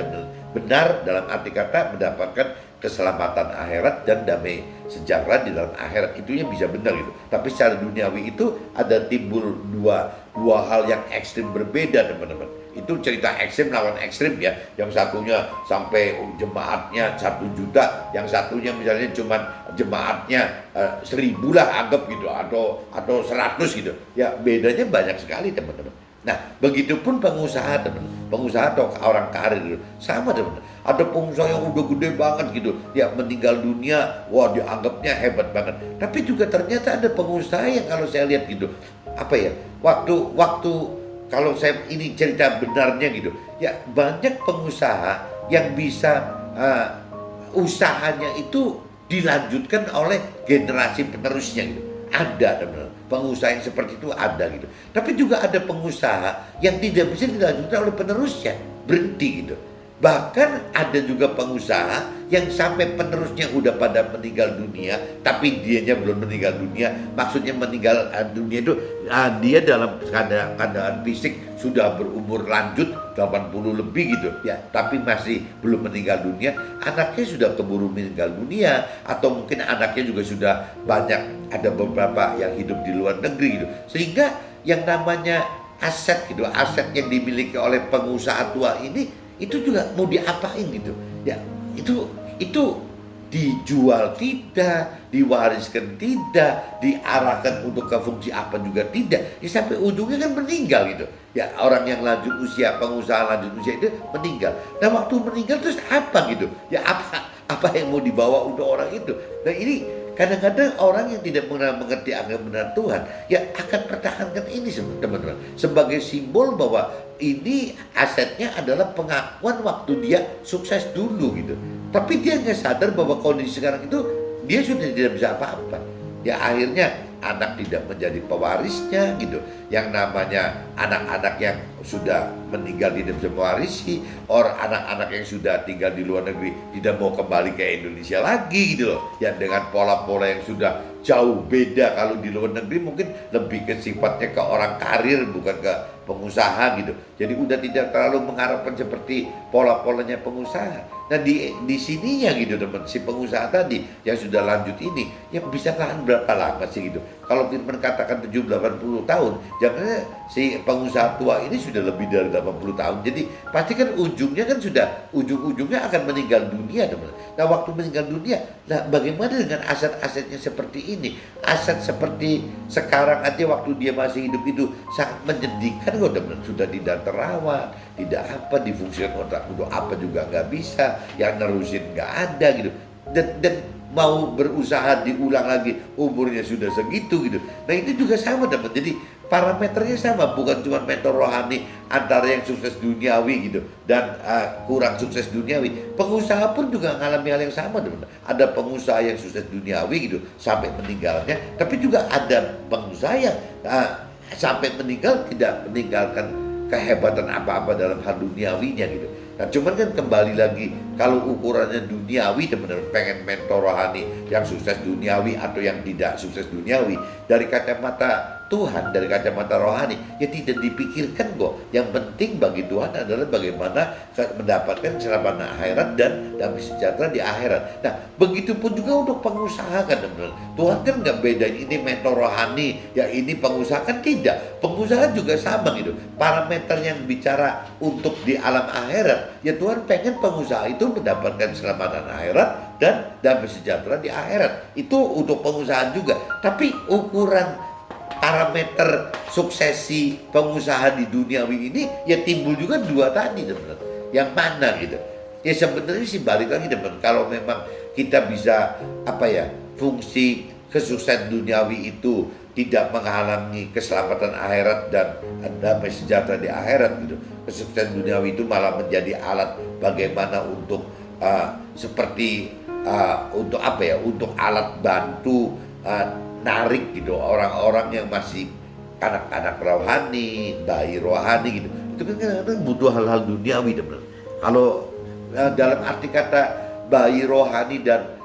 benar dalam arti kata mendapatkan keselamatan akhirat dan damai sejahtera di dalam akhirat, itunya bisa benar gitu. Tapi secara duniawi itu ada timbul dua hal yang ekstrim berbeda, teman-teman. Itu cerita ekstrim lawan ekstrim ya. Yang satunya sampai jemaatnya 1 juta, yang satunya misalnya cuman jemaatnya 1.000 lah anggap gitu, atau 100 gitu. Ya bedanya banyak sekali, teman-teman. Nah, begitupun pengusaha, teman. Pengusaha atau orang karir gitu. Sama, teman. Ada pengusaha yang udah gede banget gitu. Ya meninggal dunia, wah dianggapnya hebat banget. Tapi juga ternyata ada pengusaha yang kalau saya lihat gitu, apa ya? Waktu kalau saya ini cerita benarnya gitu. Ya banyak pengusaha yang bisa usahanya itu dilanjutkan oleh generasi penerusnya gitu. Ada, teman-teman. Pengusaha yang seperti itu ada gitu. Tapi juga ada pengusaha yang tidak bisa dilanjutkan oleh penerusnya, berhenti gitu. Bahkan ada juga pengusaha yang sampai penerusnya udah pada meninggal dunia, tapi dianya belum meninggal dunia. Maksudnya meninggal dunia itu dia dalam keadaan fisik sudah berumur lanjut 80 lebih gitu ya, tapi masih belum meninggal dunia. Anaknya sudah keburu meninggal dunia, atau mungkin anaknya juga sudah banyak, ada beberapa yang hidup di luar negeri gitu. Sehingga yang namanya aset gitu, aset yang dimiliki oleh pengusaha tua ini itu juga mau diapain gitu ya, itu dijual tidak, diwariskan tidak, diarahkan untuk ke fungsi apa juga tidak, ya sampai ujungnya kan meninggal gitu ya. Orang yang lanjut usia, pengusaha lanjut usia itu meninggal. Nah waktu meninggal terus apa gitu ya, apa yang mau dibawa untuk orang itu. Nah ini kadang-kadang orang yang tidak mengerti akan benar Tuhan ya akan pertahankan ini, teman-teman, sebagai simbol bahwa ini asetnya adalah pengakuan waktu dia sukses dulu gitu. Tapi dia nggak sadar bahwa kondisi sekarang itu dia sudah tidak bisa apa-apa. Ya akhirnya anak tidak menjadi pewarisnya gitu. Yang namanya anak-anak yang sudah meninggal tidak bisa mewarisi, orang anak-anak yang sudah tinggal di luar negeri tidak mau kembali ke Indonesia lagi gitu loh. Yang dengan pola-pola yang sudah jauh beda. Kalau di luar negeri mungkin lebih ke sifatnya ke orang karir, bukan ke pengusaha gitu. Jadi udah tidak terlalu mengharapkan seperti pola-polanya pengusaha. Nah di sininya gitu, teman, si pengusaha tadi yang sudah lanjut ini yang bisa tahan berapa lama sih gitu. Kalau Firman katakan 70-80 tahun, jangan si pengusaha tua ini sudah lebih dari 80 tahun. Jadi pasti kan ujungnya kan sudah ujung-ujungnya akan meninggal dunia, teman. Nah waktu meninggal dunia, nah bagaimana dengan aset-asetnya seperti ini? Aset seperti sekarang aja waktu dia masih hidup itu sangat menyedihkan kok, teman. Sudah tidak terawat, tidak apa, difungsikan otak untuk apa juga nggak bisa, yang nerusin nggak ada gitu. Dan mau berusaha diulang lagi umurnya sudah segitu gitu. Nah itu juga sama, teman. Jadi parameternya sama, bukan cuma mentor rohani antara yang sukses duniawi gitu dan kurang sukses duniawi. Pengusaha pun juga mengalami hal yang sama, teman. Ada pengusaha yang sukses duniawi gitu sampai meninggalnya, tapi juga ada pengusaha yang sampai meninggal tidak meninggalkan kehebatan apa-apa dalam hal duniawinya gitu. Nah cuman kan kembali lagi, kalau ukurannya duniawi, teman-teman, pengen mentor rohani yang sukses duniawi atau yang tidak sukses duniawi, dari kacamata Tuhan, dari kacamata rohani, ya tidak dipikirkan kok. Yang penting bagi Tuhan adalah bagaimana mendapatkan keselamatan akhirat dan damai sejahtera di akhirat. Nah begitu pun juga untuk pengusaha kan, teman-teman. Tuhan kan nggak bedain ini mentor rohani, ya ini pengusaha, kan tidak. Pengusaha juga sama gitu. Parameter yang bicara untuk di alam akhirat, ya Tuhan pengen pengusaha itu mendapatkan keselamatan akhirat dan damai sejahtera di akhirat. Itu untuk pengusaha juga. Tapi ukuran parameter suksesi pengusaha di duniawi ini ya timbul juga dua tadi, teman-teman. Yang mana gitu. Ya sebenarnya sih balik lagi, teman. Kalau memang kita bisa fungsi kesuksesan duniawi itu tidak menghalangi keselamatan akhirat dan damai sejahtera di akhirat gitu. Kesuksesan duniawi itu malah menjadi alat bagaimana untuk untuk alat bantu narik gitu orang-orang yang masih anak-anak rohani, bayi rohani gitu. Itu kan kadang-kadang butuh hal-hal duniawi, teman. Kalau dalam arti kata bayi rohani dan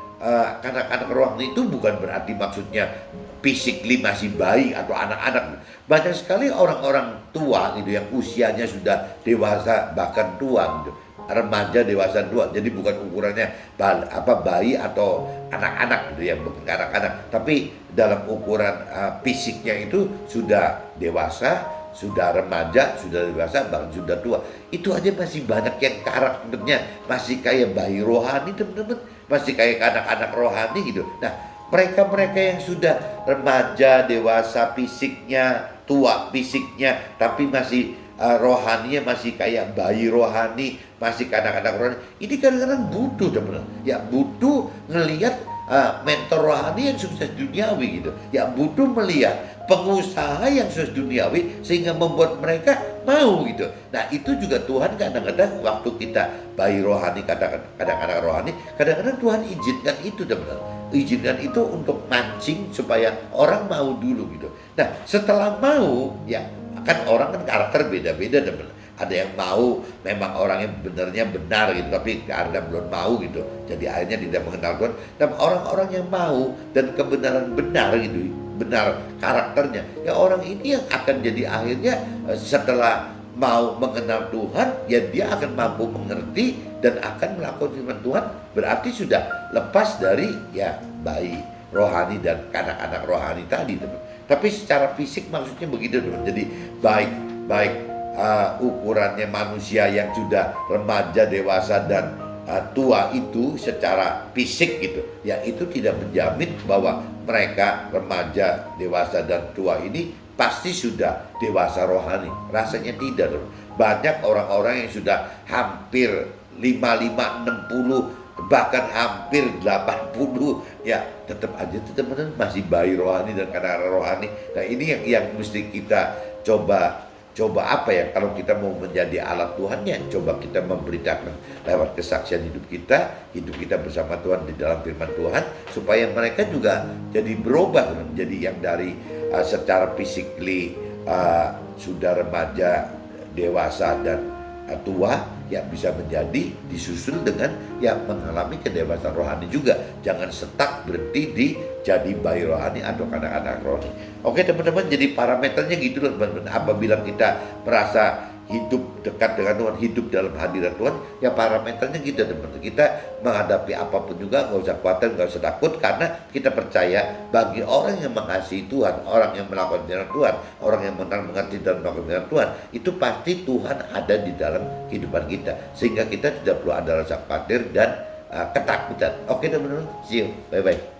anak-anak rohani itu bukan berarti maksudnya physically masih bayi atau anak-anak. Banyak sekali orang-orang tua gitu yang usianya sudah dewasa bahkan tua gitu. remaja, dewasa, tua. Jadi bukan ukurannya bayi atau anak-anak gitu ya, bukan anak-anak. Tapi dalam ukuran fisiknya itu sudah dewasa, sudah remaja, sudah dewasa, bahkan sudah tua. Itu aja masih banyak yang karakternya masih kayak bayi rohani, teman-teman. Masih kayak anak-anak rohani gitu. Nah, mereka-mereka yang sudah remaja, dewasa fisiknya, tua fisiknya, tapi masih rohaninya masih kayak bayi rohani, masih kanak-kanak rohani. Ini kadang-kadang butuh, teman-teman. Ya butuh ngelihat mentor rohani yang sukses duniawi gitu. Ya butuh melihat pengusaha yang sukses duniawi sehingga membuat mereka mau gitu. Nah itu juga Tuhan kadang-kadang waktu kita bayi rohani, kadang-kadang rohani, kadang-kadang Tuhan izinkan itu, teman-teman. Izinkan itu untuk mancing supaya orang mau dulu gitu. Nah setelah mau ya, kan orang kan karakter beda-beda, teman. Ada yang mau memang orangnya benernya benar gitu, tapi karena belum mau gitu, jadi akhirnya tidak mengenal Tuhan. Dan orang-orang yang mau dan kebenaran benar gitu, benar karakternya, ya orang ini yang akan jadi akhirnya setelah mau mengenal Tuhan, ya dia akan mampu mengerti dan akan melakukan firman Tuhan. Berarti sudah lepas dari ya bayi rohani dan anak-anak rohani tadi, teman. Tapi secara fisik maksudnya begitu, teman. Jadi baik ukurannya manusia yang sudah remaja, dewasa dan tua itu secara fisik gitu, ya itu tidak menjamin bahwa mereka remaja, dewasa dan tua ini pasti sudah dewasa rohani. Rasanya tidak, teman. Banyak orang-orang yang sudah hampir 55, 60, bahkan hampir 80, ya tetap aja teman-teman masih bayi rohani dan kadang-kadang rohani. Nah ini yang mesti kita coba apa ya, kalau kita mau menjadi alat Tuhan ya coba kita memberitakan lewat kesaksian hidup kita bersama Tuhan di dalam firman Tuhan, supaya mereka juga jadi berubah, menjadi yang dari secara physically sudah remaja, dewasa dan tua, ya bisa menjadi disusul dengan yang mengalami kedewasaan rohani juga. Jangan stuck berhenti di jadi bayi rohani atau anak-anak rohani. Oke teman-teman, jadi parameternya gitu loh teman-teman. Apabila kita merasa hidup dekat dengan Tuhan, hidup dalam hadirat Tuhan, ya parameternya gitu teman-teman. Kita menghadapi apapun juga nggak usah khawatir, nggak usah takut, karena kita percaya bagi orang yang mengasihi Tuhan, orang yang melakukan firman Tuhan, orang yang mengerti dan melakukan firman Tuhan, itu pasti Tuhan ada di dalam kehidupan kita, sehingga kita tidak perlu ada rasa khawatir dan ketakutan. Oke teman-teman, see you, bye-bye.